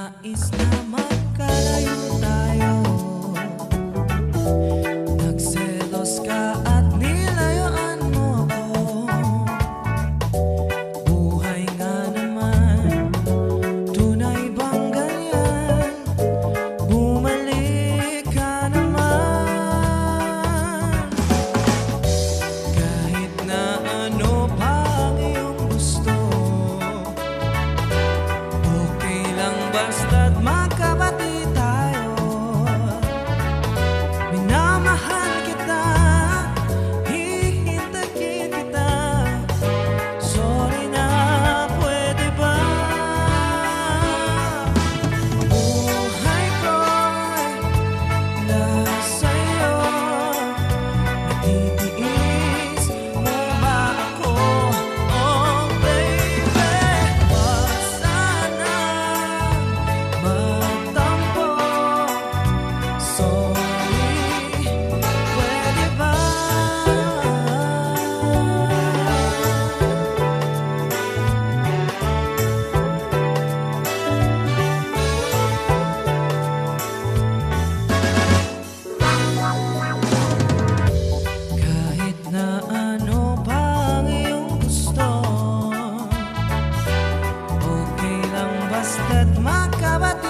Nais na magkalayo tayo. Nagselos ka at nilayuan mo ako. Buhay nga naman, tunay bang ganyan? Bumalik ka naman. Kahit na ano pa ang iyong gusto, okay lang basta't magkabati tayo. Minamahal kita, hihintayin kita. Sorry na, pwede ba? Buhay ko'y nasa iyo. Matitiis mo ba ako? Oh baby, wag sanang magtampo. Sorry, pwede ba? Kahit na ano pa ang iyong gusto, okay lang basta't magkabati